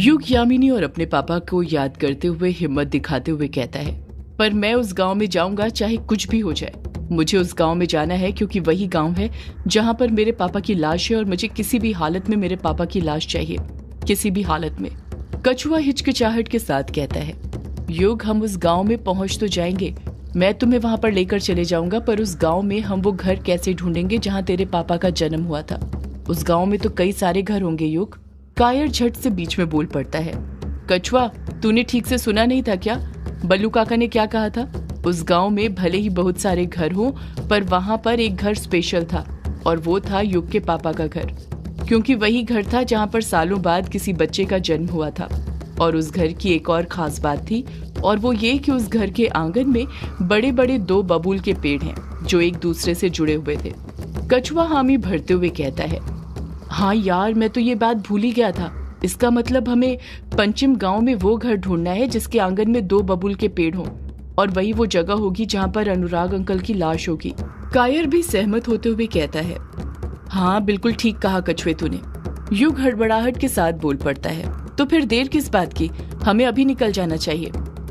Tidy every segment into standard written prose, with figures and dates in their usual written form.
युग यामिनी और अपने पापा को याद करते हुए हिम्मत दिखाते हुए कहता है, पर मैं उस गांव में जाऊंगा चाहे कुछ भी हो जाए। मुझे उस गांव में जाना है क्योंकि वही गांव है जहां पर मेरे पापा की लाश है और मुझे किसी भी हालत में मेरे पापा की लाश चाहिए, किसी भी हालत में। कछुआ हिचकिचाहट के साथ कहता है, युग हम उस गांव में पहुंच तो जाएंगे, मैं तुम्हें वहां पर लेकर चले जाऊंगा, पर उस गांव में हम वो घर कैसे ढूंढेंगे जहां तेरे पापा का जन्म हुआ था? उस गांव में तो कई सारे घर होंगे युग। कायर झट से बीच में बोल पड़ता है, कछुआ तूने ठीक से सुना नहीं था क्या? बल्लू काका ने क्या कहा था? उस गांव में भले ही बहुत सारे घर हों, पर वहां पर एक घर स्पेशल था और वो था युग के पापा का घर, क्योंकि वही घर था जहां पर सालों बाद किसी बच्चे का जन्म हुआ था। और उस घर की एक और खास बात थी, और वो ये कि उस घर के आंगन में बड़े बड़े 2 बबूल के पेड़ हैं जो एक दूसरे से जुड़े हुए थे। कछुआ हामी भरते हुए कहता है, हाँ यार, मैं तो ये बात भूल ही गया था। इसका मतलब हमें पंचिम गांव में वो घर ढूंढना है जिसके आंगन में 2 बबूल के पेड़ हों, और वही वो जगह होगी जहां पर अनुराग अंकल की लाश होगी। कायर भी सहमत होते हुए कहता है, हाँ बिल्कुल ठीक कहा कछुए तूने। युग हड़बड़ाहट के साथ बोल पड़ता है, तो फिर देर किस बात की, हमें अभी निकल जाना चाहिए।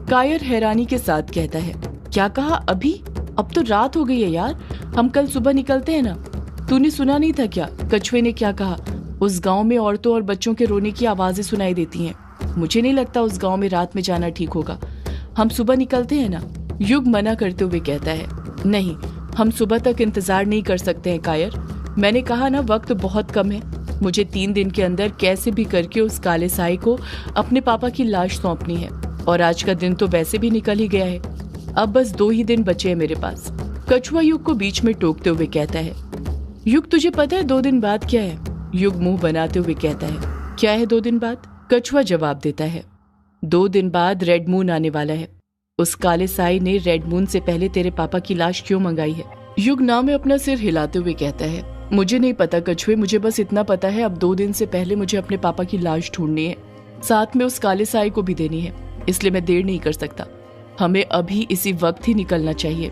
कायर हैरानी के साथ कहता है, क्या कहा अभी? अब तो रात हो गई है यार, हम कल सुबह निकलते हैं ना। तूने सुना नहीं था क्या कछुए ने क्या कहा? उस गांव में औरतों और बच्चों के रोने की आवाजें सुनाई देती हैं। मुझे नहीं लगता उस गांव में रात में जाना ठीक होगा, हम सुबह निकलते हैं ना। युग मना करते हुए कहता है, नहीं, हम सुबह तक इंतजार नहीं कर सकते हैं कायर। मैंने कहा ना, वक्त बहुत कम है। मुझे 3 दिन के अंदर कैसे भी करके उस काले साई को अपने पापा की लाश सौंपनी है, और आज का दिन तो वैसे भी निकल ही गया है। अब बस 2 ही दिन बचे हैं मेरे पास। कछुआ युग को बीच में टोकते हुए कहता है, युग तुझे पता है 2 दिन बाद क्या है? युग मुंह बनाते हुए कहता है, क्या है 2 दिन बाद? कछुआ जवाब देता है, 2 दिन बाद रेड मून आने वाला है। उस काले साई ने रेड मून से पहले तेरे पापा की लाश क्यों मंगाई है? युग नाव में अपना सिर हिलाते हुए कहता है, मुझे नहीं पता कछुए, मुझे बस इतना पता है अब 2 दिन से पहले मुझे अपने पापा की लाश ढूंढनी है, साथ में उस काले साई को भी देनी है, इसलिए मैं देर नहीं कर सकता। हमें अभी इसी वक्त ही निकलना चाहिए।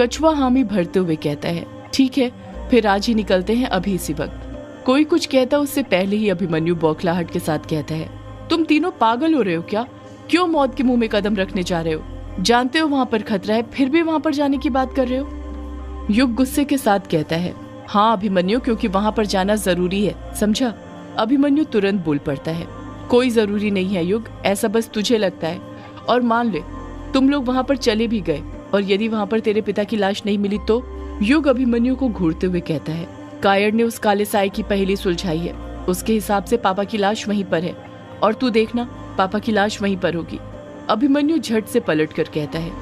कछुआ हामी भरते हुए कहता है, ठीक है, फिर आज ही निकलते हैं, अभी इसी वक्त। कोई कुछ कहता उससे पहले ही अभिमन्यु बौखलाहट के साथ कहता है, तुम तीनों पागल हो रहे हो क्या? क्यों मौत के मुंह में कदम रखने जा रहे हो? जानते हो वहां पर खतरा है, फिर भी वहां पर जाने की बात कर रहे हो? युग गुस्से के साथ कहता है, हाँ अभिमन्यु, क्योंकि वहां पर जाना जरूरी है, समझा? अभिमन्यु तुरंत बोल पड़ता है, कोई जरूरी नहीं है युग, ऐसा बस तुझे लगता है। और मान ले तुम लोग वहां पर चले भी गए, और यदि वहां पर तेरे पिता की लाश नहीं मिली तो? युग अभिमन्यु को घूरते हुए कहता है, कायर ने उस काले साई की पहेली सुलझाई है, उसके हिसाब से पापा की लाश वहीं पर है, और तू देखना पापा की लाश वहीं पर होगी। अभिमन्यु झट से पलट कर कहता है,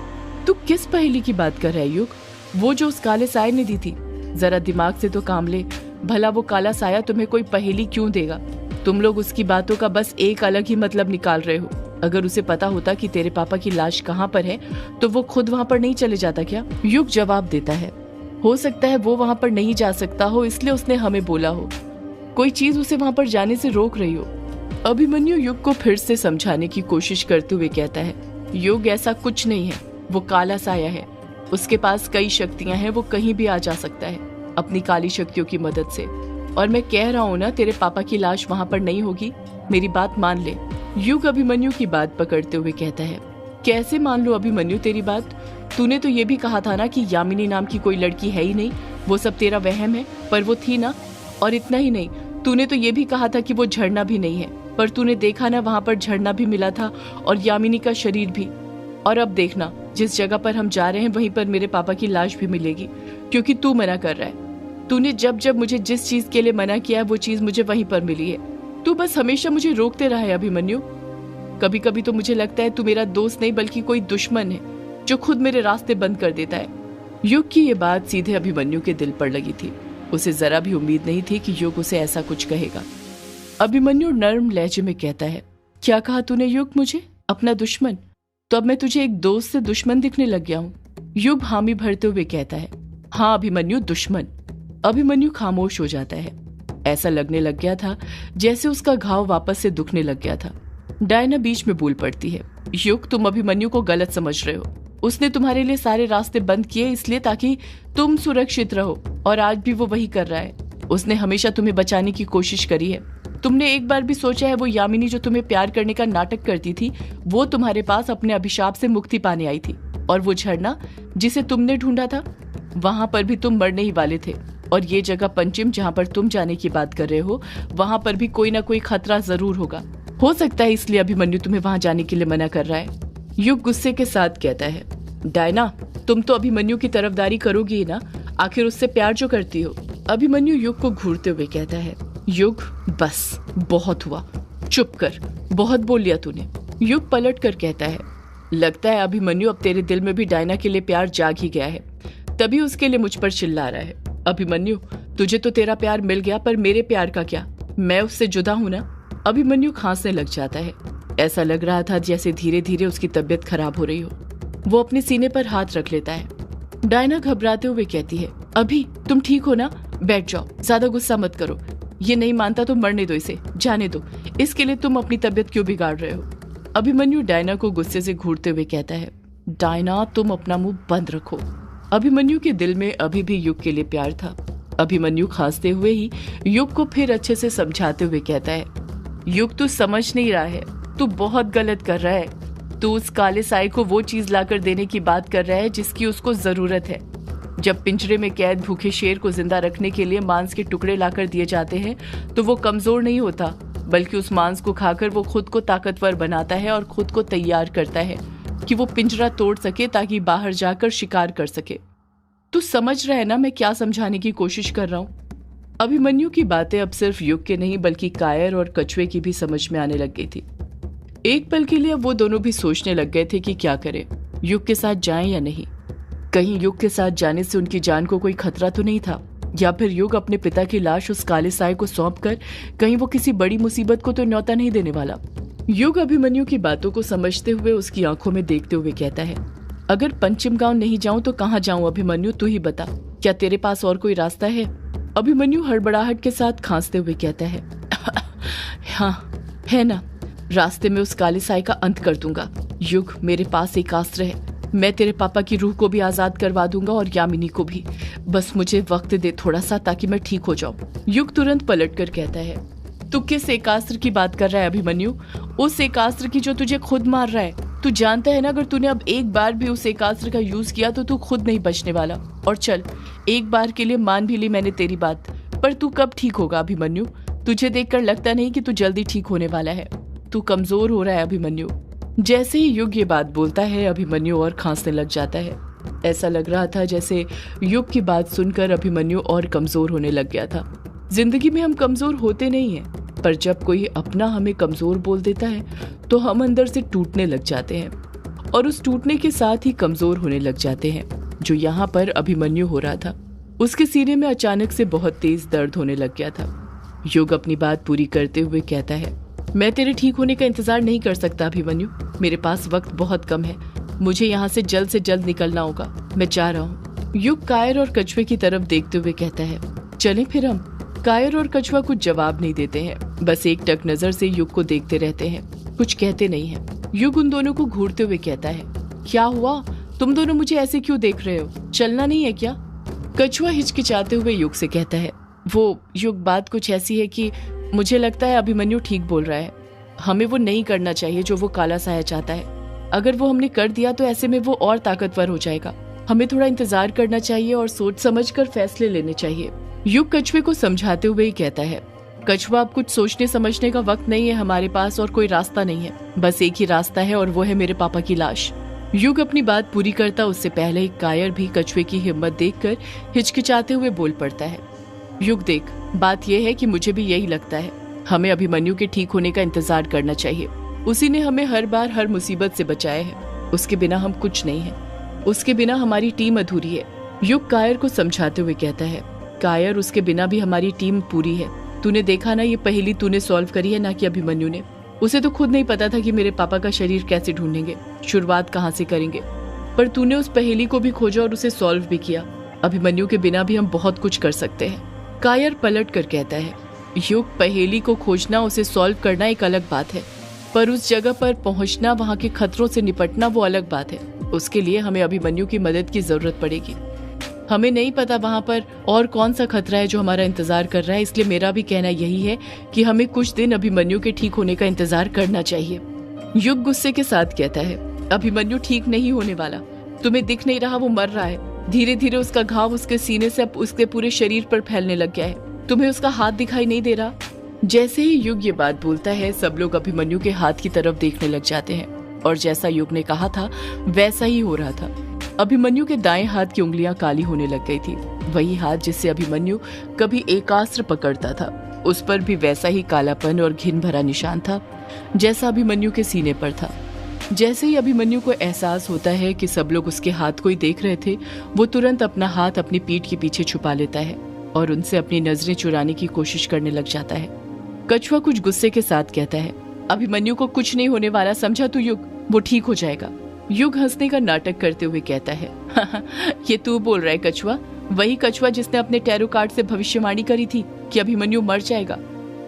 तू किस पहेली की बात कर रहा है युग? वो जो उस काले साय ने दी थी, जरा दिमाग से तो काम ले। भला वो काला साया तुम्हें कोई पहेली क्यों देगा? तुम लोग उसकी बातों का बस एक अलग ही मतलब निकाल रहे हो। अगर उसे पता होता कि तेरे पापा की लाश कहाँ पर है तो वो खुद वहाँ पर नहीं चले जाता क्या? युग जवाब देता है, हो सकता है वो वहाँ पर नहीं जा सकता हो, इसलिए उसने हमें बोला हो, कोई चीज उसे वहाँ पर जाने से रोक रही हो। अभिमन्यु युग को फिर से समझाने की कोशिश करते हुए कहता है, युग ऐसा कुछ नहीं है, वो काला साया है, उसके पास कई शक्तियां हैं, वो कहीं भी आ जा सकता है अपनी काली शक्तियों की मदद से। और मैं कह रहा हूँ ना, तेरे पापा की लाश वहाँ पर नहीं होगी, मेरी बात मान ले। युग अभिमन्यु की बात पकड़ते हुए कहता है, कैसे मान लो अभिमन्यु तेरी बात? तूने तो ये भी कहा था ना कि यामिनी नाम की कोई लड़की है ही नहीं, वो सब तेरा वहम है, पर वो थी ना। और इतना ही नहीं, तूने तो ये भी कहा था कि वो झरना भी नहीं है, पर तूने देखा ना, वहां पर झरना भी मिला था और यामिनी का शरीर भी। और अब देखना, जिस जगह पर हम जा रहे हैं वहीं पर मेरे पापा की लाश भी मिलेगी, क्योंकि तू मना कर रहा है। तूने जब जब मुझे जिस चीज के लिए मना किया है वो चीज मुझे वहीं पर मिली है। तू बस हमेशा मुझे रोकते रहा है अभिमन्यु। कभी कभी तो मुझे लगता है तू मेरा दोस्त नहीं बल्कि कोई दुश्मन है जो खुद मेरे रास्ते बंद कर देता है। युग की ये बात सीधे अभिमन्यु के दिल पर लगी थी। उसे जरा भी उम्मीद नहीं थी कि युग उसे ऐसा कुछ कहेगा। अभिमन्यु नर्म लहजे में कहता है, क्या कहा तूने युग? मुझे अपना दुश्मन? तो अब मैं तुझे एक दोस्त से दुश्मन दिखने लग गया हूँ? युग हामी भरते हुए कहता है, हाँ अभिमन्यु, दुश्मन। अभिमन्यु खामोश हो जाता है। ऐसा लगने लग गया था जैसे उसका घाव वापस से दुखने लग गया था। डायना बीच में बोल पड़ती है, युग तुम अभिमन्यु को गलत समझ रहे हो। उसने तुम्हारे लिए सारे रास्ते बंद किए इसलिए ताकि तुम सुरक्षित रहो, और आज भी वो वही कर रहा है। उसने हमेशा तुम्हें बचाने की कोशिश करी है, तुमने एक बार भी सोचा है वो यामिनी जो तुम्हें प्यार करने का नाटक करती थी, वो तुम्हारे पास अपने अभिशाप से मुक्ति पाने आई थी, और वो झरना जिसे तुमने ढूंढा था, वहां पर भी तुम मरने ही वाले थे। और ये जगह पंचम जहां पर तुम जाने की बात कर रहे हो, वहां पर भी कोई ना कोई खतरा जरूर होगा। हो सकता है इसलिए अभिमन्यु तुम्हें वहां जाने के लिए मना कर रहा है। युग गुस्से के साथ कहता है, डायना, तुम तो अभिमन्यु की तरफदारी करोगी ही ना, आखिर उससे प्यार जो करती हो। अभिमन्यु युग को घूरते हुए कहता है, युग बस बहुत हुआ, चुप कर, बहुत बोल लिया तूने। युग पलट कर कहता है, लगता है अभिमन्यु अब तेरे दिल में भी डायना के लिए प्यार जाग ही गया है, तभी उसके लिए मुझ पर चिल्ला रहा है। अभिमन्यु, तुझे तो तेरा प्यार मिल गया, पर मेरे प्यार का क्या? मैं उससे जुदा हूं ना। अभिमन्यु खांसने लग जाता है। ऐसा लग रहा था जैसे धीरे धीरे उसकी तबीयत खराब हो रही हो। वो अपने सीने पर हाथ रख लेता है। डायना घबराते हुए कहती है, अभी तुम ठीक हो ना? बैठ जाओ, ज्यादा गुस्सा मत करो। ये नहीं मानता तो मरने दो इसे, जाने दो। इसके लिए तुम अपनी तबीयत क्यों बिगाड़ रहे हो? अभिमन्यु डायना को गुस्से से घूरते हुए कहता है, डायना, तुम अपना मुंह बंद रखो। अभिमन्यु के दिल में अभी भी युग के लिए प्यार था। अभिमन्यु खांसते हुए ही युग को फिर अच्छे से समझाते हुए कहता है, युग तू समझ नहीं रहा है, तू बहुत गलत कर रहा है। तू उस काले साई को वो चीज लाकर देने की बात कर रहा है जिसकी उसको जरूरत है। जब पिंजरे में कैद भूखे शेर को जिंदा रखने के लिए मांस के टुकड़े लाकर दिए जाते हैं, तो वो कमजोर नहीं होता, बल्कि उस मांस को खाकर वो खुद को ताकतवर बनाता है और खुद को तैयार करता है कि वो पिंजरा तोड़ सके ताकि बाहर जाकर शिकार कर सके। तू समझ रहा है ना मैं क्या समझाने की कोशिश कर रहा हूँ? अभिमन्यु की बातें अब सिर्फ युग के नहीं बल्कि कायर और कछुए की भी समझ में आने लग गई थी। एक पल के लिए वो दोनों भी सोचने लग गए थे कि क्या करें, युग के साथ जाएं या नहीं। कहीं युग के साथ जाने से उनकी जान को कोई खतरा तो नहीं था, या फिर युग अपने पिता की लाश उस काले साए को सौंप कर कहीं वो किसी बड़ी मुसीबत को तो न्योता नहीं देने वाला। युग अभिमन्यु की बातों को समझते हुए उसकी आंखों में देखते हुए कहता है, अगर पंचम गांव नहीं जाऊं तो कहाँ जाऊं अभिमन्यु, तू ही बता, क्या तेरे पास और कोई रास्ता है? अभिमन्यु हड़बड़ाहट के साथ खांसते हुए कहता है, हाँ है ना, रास्ते में उस काले साए का अंत कर दूंगा। युग, मेरे पास एक अस्त्र है, मैं तेरे पापा की रूह को भी आजाद करवा दूंगा और यामिनी को भी। बस मुझे वक्त दे थोड़ा सा ताकि मैं ठीक हो जाऊं। युग तुरंत पलट कर कहता है, तू किस एकास्त्र की बात कर रहा है अभिमन्यु? उस एकास्त्र की जो तुझे खुद मार रहा है। तू जानता है ना, अगर तूने अब एक बार भी उस एकास्त्र का यूज किया तो तू खुद नहीं बचने वाला। और चल, एक बार के लिए मान भी ली मैंने तेरी बात, पर तू कब ठीक होगा अभिमन्यु? तुझे देखकर लगता नहीं कि तू जल्दी ठीक होने वाला है। तू कमजोर हो रहा है अभिमन्यु। जैसे ही युग ये बात बोलता है, अभिमन्यु और खांसने लग जाता है। ऐसा लग रहा था जैसे युग की बात सुनकर अभिमन्यु और कमजोर होने लग गया था। जिंदगी में हम कमजोर होते नहीं हैं, पर जब कोई अपना हमें कमजोर बोल देता है तो हम अंदर से टूटने लग जाते हैं, और उस टूटने के साथ ही कमजोर होने लग जाते हैं, जो यहाँ पर अभिमन्यु हो रहा था। उसके सीने में अचानक से बहुत तेज दर्द होने लग गया था। युग अपनी बात पूरी करते हुए कहता है, मैं तेरे ठीक होने का इंतजार नहीं कर सकता अभिमन्यु, मेरे पास वक्त बहुत कम है, मुझे यहाँ से जल्द निकलना होगा, मैं जा रहा हूँ। युग कायर और कछुए की तरफ देखते हुए कहता है, चलें फिर हम? कायर और कछुआ कुछ जवाब नहीं देते हैं, बस एक टक नजर से युग को देखते रहते हैं, कुछ कहते नहीं हैं। युग उन दोनों को घूरते हुए कहता है, क्या हुआ? तुम दोनों मुझे ऐसे क्यों देख रहे हो? चलना नहीं है क्या? कछुआ हिचकिचाते हुए युग से कहता है, वो युग, बात कुछ ऐसी है कि मुझे लगता है अभिमन्यु ठीक बोल रहा है, हमें वो नहीं करना चाहिए जो वो काला साया चाहता है। अगर वो हमने कर दिया तो ऐसे में वो और ताकतवर हो जाएगा। हमें थोड़ा इंतजार करना चाहिए और सोच समझ कर फैसले लेने चाहिए। युग कछुए को समझाते हुए ही कहता है, कछुआ, अब कुछ सोचने समझने का वक्त नहीं है हमारे पास, और कोई रास्ता नहीं है, बस एक ही रास्ता है और वो है मेरे पापा की लाश। युग अपनी बात पूरी करता उससे पहले ही कायर भी कछुए की हिम्मत देखकर हिचकिचाते हुए बोल पड़ता है, युग देख, बात यह है कि मुझे भी यही लगता है, हमें अभिमन्यु के ठीक होने का इंतजार करना चाहिए। उसी ने हमें हर बार हर मुसीबत से बचाया है, उसके बिना हम कुछ नहीं है, उसके बिना हमारी टीम अधूरी है। युग कायर को समझाते हुए कहता है, कायर, उसके बिना भी हमारी टीम पूरी है। तूने देखा ना, ये पहेली तूने सॉल्व करी है, ना कि अभिमन्यु ने। उसे तो खुद नहीं पता था कि मेरे पापा का शरीर कैसे ढूंढेंगे, शुरुआत कहाँ से करेंगे, पर तूने उस पहेली को भी खोजा और उसे सॉल्व भी किया। अभिमन्यु के बिना भी हम बहुत कुछ कर सकते हैं। कायर पलट कर कहता है, युग, पहेली को खोजना, उसे सॉल्व करना एक अलग बात है, पर उस जगह पर पहुंचना, वहां के खतरों से निपटना, वो अलग बात है। उसके लिए हमें अभिमन्यु की मदद की जरूरत पड़ेगी। हमें नहीं पता वहां पर और कौन सा खतरा है जो हमारा इंतजार कर रहा है, इसलिए मेरा भी कहना यही है कि हमें कुछ दिन अभिमन्यु के ठीक होने का इंतजार करना चाहिए। युग गुस्से के साथ कहता है, अभिमन्यु ठीक नहीं होने वाला, तुम्हें दिख नहीं रहा वो मर रहा है। धीरे धीरे उसका घाव उसके सीने से अब उसके पूरे शरीर पर फैलने लग गया है। तुम्हें उसका हाथ दिखाई नहीं दे रहा? जैसे ही युग ये बात बोलता है, सब लोग अभिमन्यु के हाथ की तरफ देखने लग जाते हैं और जैसा युग ने कहा था वैसा ही हो रहा था। अभिमन्यु के दाएं हाथ की उंगलियां काली होने लग गई थी। वही हाथ जिससे अभिमन्यु कभी एकास्त्र पकड़ता था, उस पर भी वैसा ही कालापन और घिन भरा निशान था जैसा अभिमन्यु के सीने पर था। जैसे ही अभिमन्यु को एहसास होता है कि सब लोग उसके हाथ को ही देख रहे थे, वो तुरंत अपना हाथ अपनी पीठ के पीछे छुपा लेता है और उनसे अपनी नजरें चुराने की कोशिश करने लग जाता है। कछुआ कुछ गुस्से के साथ कहता है, अभिमन्यु को कुछ नहीं होने वाला, समझा तू युग, वो ठीक हो जाएगा। युग हंसने का नाटक करते हुए कहता है, ये तू बोल रहा है कछुआ? वही कछुआ जिसने अपने टैरो कार्ड से भविष्यवाणी करी थी कि अभिमन्यु मर जाएगा।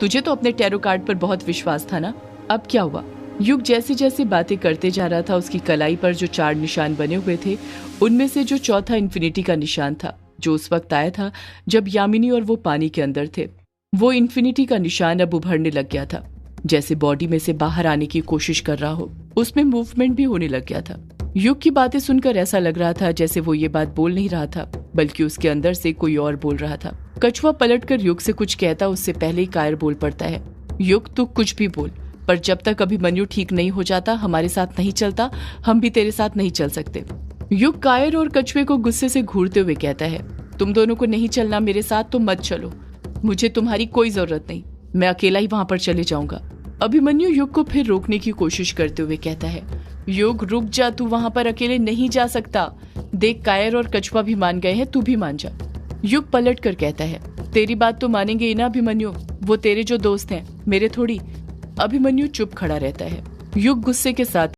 तुझे तो अपने टैरो कार्ड पर बहुत विश्वास था ना, अब क्या हुआ? युग जैसे जैसे बातें करते जा रहा था, उसकी कलाई पर जो 4 निशान बने हुए थे, उनमें से जो चौथा इन्फिनिटी का निशान था, जो उस वक्त आया था जब यामिनी और वो पानी के अंदर थे, वो इन्फिनिटी का निशान अब उभरने लग गया था, जैसे बॉडी में से बाहर आने की कोशिश कर रहा हो। उसमें मूवमेंट भी होने लग गया था। युग की बातें सुनकर ऐसा लग रहा था जैसे वो ये बात बोल नहीं रहा था, बल्कि उसके अंदर से कोई और बोल रहा था। कछुआ पलटकर युग से कुछ कहता उससे पहले ही कायर बोल पड़ता है, युग तू कुछ भी बोल, पर जब तक अभिमन्यु ठीक नहीं हो जाता, हमारे साथ नहीं चलता, हम भी तेरे साथ नहीं चल सकते। युग कायर और कछुए को गुस्से से घूरते हुए कहता है, तुम दोनों को नहीं चलना मेरे साथ तो मत चलो, मुझे तुम्हारी कोई जरूरत नहीं, मैं अकेला ही वहां पर चले जाऊंगा। अभिमन्यु युग को फिर रोकने की कोशिश करते हुए कहता है, युग रुक जा, तू वहां पर अकेले नहीं जा सकता। देख कायर और कछुआ भी मान गए हैं, तू भी मान जा। युग पलट कर कहता है, तेरी बात तो मानेंगे ही ना अभिमन्यु, वो तेरे जो दोस्त हैं, मेरे थोड़ी। अभिमन्यु चुप खड़ा रहता है। युग गुस्से के साथ